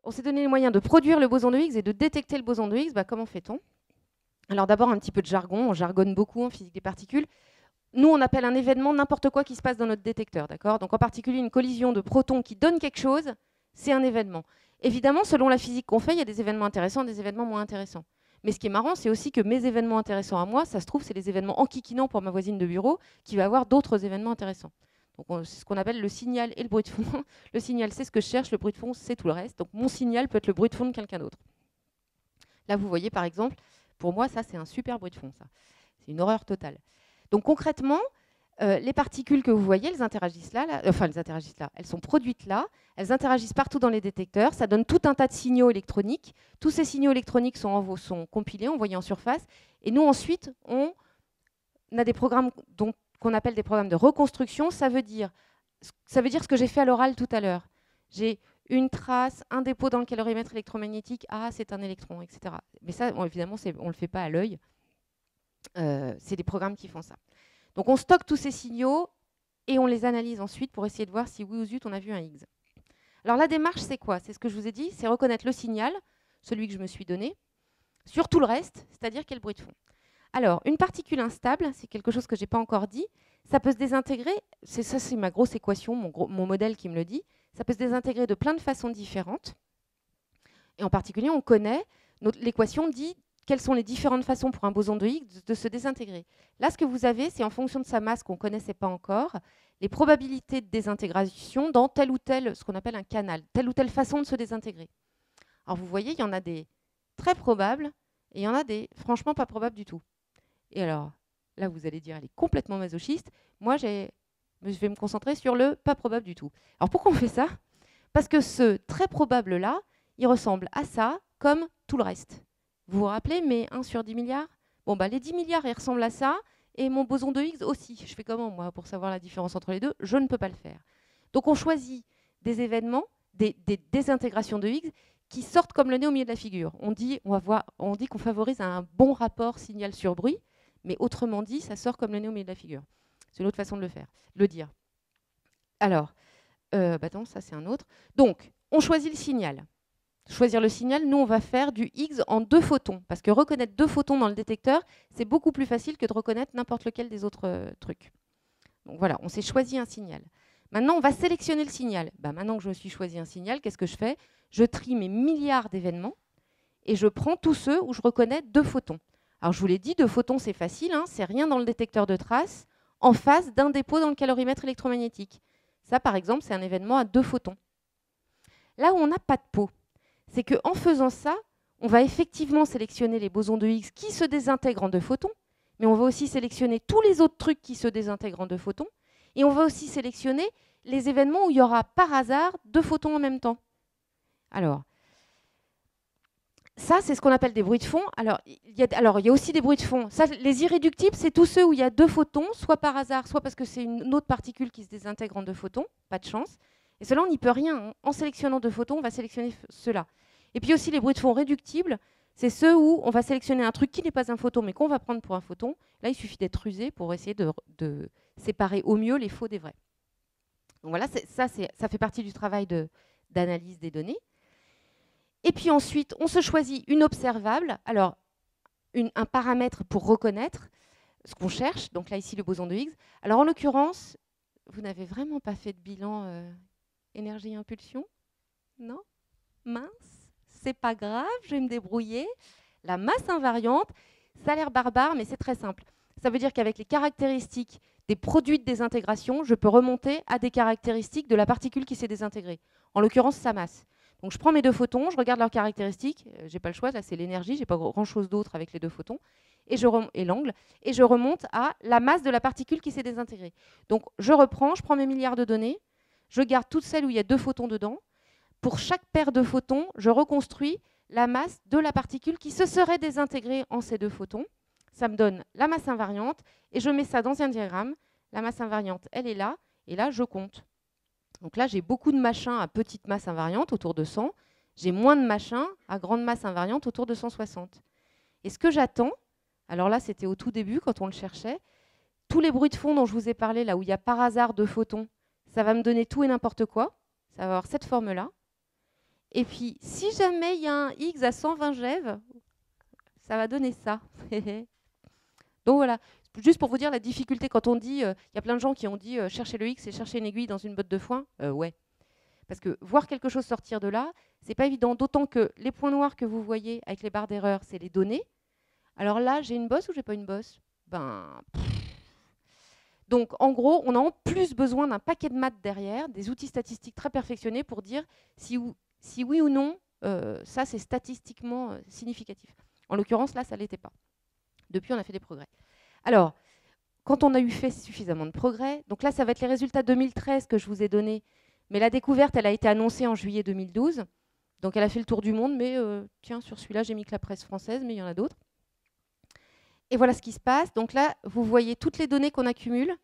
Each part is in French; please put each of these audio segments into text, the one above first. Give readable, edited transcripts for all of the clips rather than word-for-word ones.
on s'est donné les moyens de produire le boson de Higgs et de détecter le boson de Higgs. Bah, comment fait-on? Alors d'abord, un petit peu de jargon. On jargonne beaucoup en physique des particules. Nous, on appelle un événement n'importe quoi qui se passe dans notre détecteur, d'accord? Donc en particulier, une collision de protons qui donne quelque chose, c'est un événement. Évidemment, selon la physique qu'on fait, il y a des événements intéressants et des événements moins intéressants. Mais ce qui est marrant, c'est aussi que mes événements intéressants à moi, ça se trouve, c'est les événements enquiquinants pour ma voisine de bureau qui va avoir d'autres événements intéressants. Donc c'est ce qu'on appelle le signal et le bruit de fond. Le signal, c'est ce que je cherche, le bruit de fond, c'est tout le reste. Donc mon signal peut être le bruit de fond de quelqu'un d'autre. Là, vous voyez, par exemple, pour moi, ça, c'est un super bruit de fond, ça. C'est une horreur totale. Donc concrètement, les particules que vous voyez, elles interagissent là, enfin elles interagissent là, elles sont produites là, elles interagissent partout dans les détecteurs, ça donne tout un tas de signaux électroniques. Tous ces signaux électroniques sont compilés, envoyés en surface, et nous ensuite, on a des programmes qu'on appelle des programmes de reconstruction. Ça veut dire ce que j'ai fait à l'oral tout à l'heure. J'ai une trace, un dépôt dans le calorimètre électromagnétique, ah c'est un électron, etc. Mais ça, évidemment, on ne le fait pas à l'œil. C'est des programmes qui font ça. Donc on stocke tous ces signaux et on les analyse ensuite pour essayer de voir si oui ou zut on a vu un Higgs. Alors la démarche c'est quoi? C'est ce que je vous ai dit, c'est reconnaître le signal, celui que je me suis donné, sur tout le reste, c'est-à-dire quel bruit de fond. Alors une particule instable, c'est quelque chose que je n'ai pas encore dit, ça peut se désintégrer, c'est ma grosse équation, mon modèle qui me le dit, ça peut se désintégrer de plein de façons différentes. Et en particulier on connaît, l'équation dit quelles sont les différentes façons pour un boson de Higgs de se désintégrer. Là, ce que vous avez, c'est en fonction de sa masse qu'on ne connaissait pas encore, les probabilités de désintégration dans tel ou tel, ce qu'on appelle un canal, telle ou telle façon de se désintégrer. Alors vous voyez, il y en a des très probables et il y en a des franchement pas probables du tout. Et alors, là, vous allez dire, elle est complètement masochiste. Moi, je vais me concentrer sur le pas probable du tout. Alors pourquoi on fait ça? Parce que ce très probable-là, il ressemble à ça comme tout le reste. Vous vous rappelez mes 1 sur 10 milliards? Bon, bah, les 10 milliards, ils ressemblent à ça, et mon boson de Higgs aussi. Je fais comment, moi, pour savoir la différence entre les deux? Je ne peux pas le faire. Donc, on choisit des événements, des désintégrations de Higgs, qui sortent comme le nez au milieu de la figure. On dit qu'on favorise un bon rapport signal sur bruit, mais autrement dit, ça sort comme le nez au milieu de la figure. C'est une autre façon de le dire. Alors, non, ça c'est un autre. Donc, on choisit le signal. Choisir le signal, nous on va faire du Higgs en 2 photons, parce que reconnaître 2 photons dans le détecteur, c'est beaucoup plus facile que de reconnaître n'importe lequel des autres trucs. Donc voilà, on s'est choisi un signal. Maintenant, on va sélectionner le signal. Maintenant que je me suis choisi un signal, qu'est-ce que je fais? Je trie mes milliards d'événements et je prends tous ceux où je reconnais 2 photons. Alors je vous l'ai dit, 2 photons c'est facile, hein, c'est rien dans le détecteur de traces, en face d'un dépôt dans le calorimètre électromagnétique. Ça par exemple, c'est un événement à 2 photons. Là où on n'a pas de pot, c'est qu'en faisant ça, on va effectivement sélectionner les bosons de Higgs qui se désintègrent en 2 photons, mais on va aussi sélectionner tous les autres trucs qui se désintègrent en 2 photons, et on va aussi sélectionner les événements où il y aura par hasard 2 photons en même temps. Alors, ça, c'est ce qu'on appelle des bruits de fond. Alors, il y a aussi des bruits de fond. Ça, les irréductibles, c'est tous ceux où il y a 2 photons, soit par hasard, soit parce que c'est une autre particule qui se désintègre en 2 photons, pas de chance. Et cela, on n'y peut rien, hein. En sélectionnant 2 photons, on va sélectionner ceux-là. Et puis aussi les bruits de fond réductibles, c'est ceux où on va sélectionner un truc qui n'est pas un photon, mais qu'on va prendre pour un photon. Là, il suffit d'être rusé pour essayer de séparer au mieux les faux des vrais. Donc voilà, ça fait partie du travail d'analyse des données. Et puis ensuite, on se choisit une observable, alors un paramètre pour reconnaître ce qu'on cherche. Donc là, ici, le boson de Higgs. Alors en l'occurrence, vous n'avez vraiment pas fait de bilan énergie-impulsion? Non? Mince, c'est pas grave, je vais me débrouiller. La masse invariante, ça a l'air barbare, mais c'est très simple. Ça veut dire qu'avec les caractéristiques des produits de désintégration, je peux remonter à des caractéristiques de la particule qui s'est désintégrée. En l'occurrence, sa masse. Donc je prends mes 2 photons, je regarde leurs caractéristiques, j'ai pas le choix, là c'est l'énergie, j'ai pas grand-chose d'autre avec les 2 photons, et l'angle, et je remonte à la masse de la particule qui s'est désintégrée. Donc je prends mes milliards de données, je garde toutes celles où il y a 2 photons dedans. Pour chaque paire de photons, je reconstruis la masse de la particule qui se serait désintégrée en ces 2 photons. Ça me donne la masse invariante, et je mets ça dans un diagramme. La masse invariante, elle est là, et là je compte. Donc là, j'ai beaucoup de machins à petite masse invariante, autour de 100. J'ai moins de machins à grande masse invariante, autour de 160. Et ce que j'attends, alors là, c'était au tout début, quand on le cherchait, tous les bruits de fond dont je vous ai parlé, là où il y a par hasard 2 photons, ça va me donner tout et n'importe quoi. Ça va avoir cette forme-là. Et puis, si jamais il y a un X à 120 GeV, ça va donner ça. Donc voilà, juste pour vous dire la difficulté quand on dit, il y a plein de gens qui ont dit chercher le X et chercher une aiguille dans une botte de foin. Ouais, parce que voir quelque chose sortir de là, c'est pas évident, d'autant que les points noirs que vous voyez avec les barres d'erreur, c'est les données. Alors là, j'ai une bosse ou j'ai pas une bosse? Ben, donc en gros, on a en plus besoin d'un paquet de maths derrière, des outils statistiques très perfectionnés pour dire si oui ou non, ça c'est statistiquement significatif. En l'occurrence, là, ça ne l'était pas. Depuis, on a fait des progrès. Alors, quand on a eu fait suffisamment de progrès, donc là, ça va être les résultats 2013 que je vous ai donnés, mais la découverte, elle a été annoncée en juillet 2012. Donc elle a fait le tour du monde, mais tiens, sur celui-là, j'ai mis que la presse française, mais il y en a d'autres. Et voilà ce qui se passe. Donc là, vous voyez toutes les données qu'on accumule.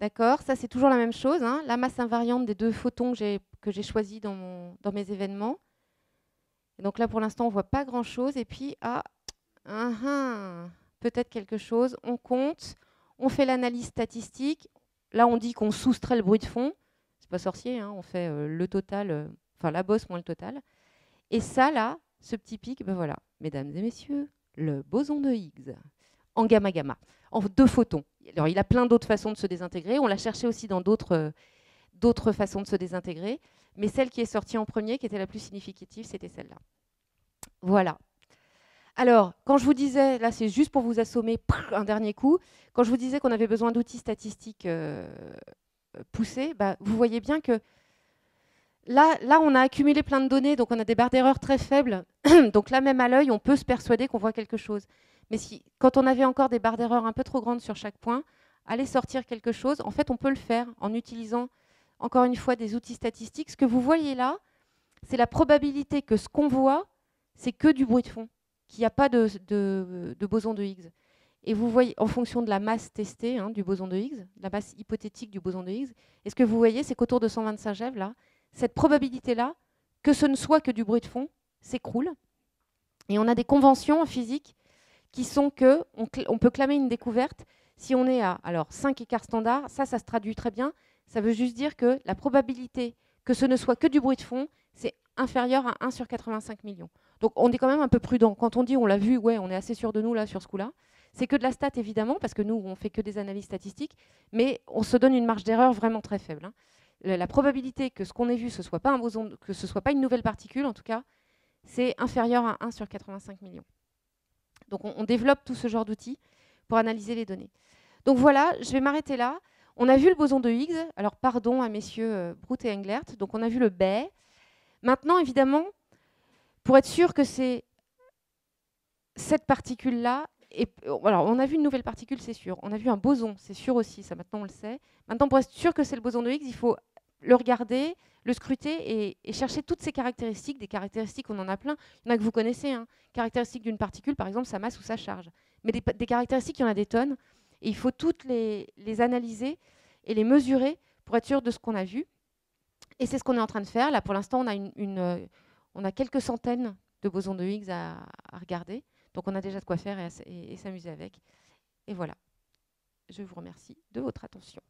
D'accord, ça c'est toujours la même chose, hein. La masse invariante des deux photons que j'ai choisis dans mes événements. Et donc là, pour l'instant, on ne voit pas grand-chose. Et puis, peut-être quelque chose. On compte, on fait l'analyse statistique. Là, on dit qu'on soustrait le bruit de fond. C'est pas sorcier, hein. On fait le total, enfin la bosse moins le total. Et ça, là, ce petit pic, ben voilà, mesdames et messieurs, le boson de Higgs en gamma-gamma, en 2 photons. Alors, il a plein d'autres façons de se désintégrer. On l'a cherché aussi dans d'autres façons de se désintégrer. Mais celle qui est sortie en premier, qui était la plus significative, c'était celle-là. Voilà. Alors, quand je vous disais, là c'est juste pour vous assommer un dernier coup, quand je vous disais qu'on avait besoin d'outils statistiques poussés, bah, vous voyez bien que là, on a accumulé plein de données, donc on a des barres d'erreur très faibles. Donc là, même à l'œil, on peut se persuader qu'on voit quelque chose. Mais quand on avait encore des barres d'erreur un peu trop grandes sur chaque point, aller sortir quelque chose, en fait, on peut le faire en utilisant, encore une fois, des outils statistiques. Ce que vous voyez là, c'est la probabilité que ce qu'on voit, c'est que du bruit de fond, qu'il n'y a pas de boson de Higgs. Et vous voyez, en fonction de la masse testée du boson de Higgs, la masse hypothétique du boson de Higgs, et ce que vous voyez, c'est qu'autour de 125 GeV, là, cette probabilité-là, que ce ne soit que du bruit de fond, s'écroule. Et on a des conventions en physique qui sont qu'on peut clamer une découverte si on est à 5 écarts standards. Ça se traduit très bien. Ça veut juste dire que la probabilité que ce ne soit que du bruit de fond, c'est inférieur à 1 sur 85 millions. Donc on est quand même un peu prudent. Quand on dit on l'a vu, ouais, on est assez sûr de nous là sur ce coup-là. C'est que de la stat évidemment, parce que nous, on fait que des analyses statistiques, mais on se donne une marge d'erreur vraiment très faible. La probabilité que ce qu'on ait vu, ce soit pas un boson, que ce soit pas une nouvelle particule, en tout cas, c'est inférieur à 1 sur 85 millions. Donc on développe tout ce genre d'outils pour analyser les données. Donc voilà, je vais m'arrêter là. On a vu le boson de Higgs. Alors pardon à messieurs Brout et Englert. Donc on a vu le Bay. Maintenant, évidemment, pour être sûr que c'est cette particule-là, alors on a vu une nouvelle particule, c'est sûr. On a vu un boson, c'est sûr aussi, ça maintenant on le sait. Maintenant, pour être sûr que c'est le boson de Higgs, il faut le regarder, le scruter et chercher toutes ces caractéristiques. Des caractéristiques, on en a plein. Il y en a que vous connaissez. Caractéristiques d'une particule, par exemple, sa masse ou sa charge. Mais des caractéristiques, il y en a des tonnes. Et il faut toutes les analyser et les mesurer pour être sûr de ce qu'on a vu. Et c'est ce qu'on est en train de faire. Là, pour l'instant, on a quelques centaines de bosons de Higgs à regarder. Donc, on a déjà de quoi faire et s'amuser avec. Et voilà. Je vous remercie de votre attention.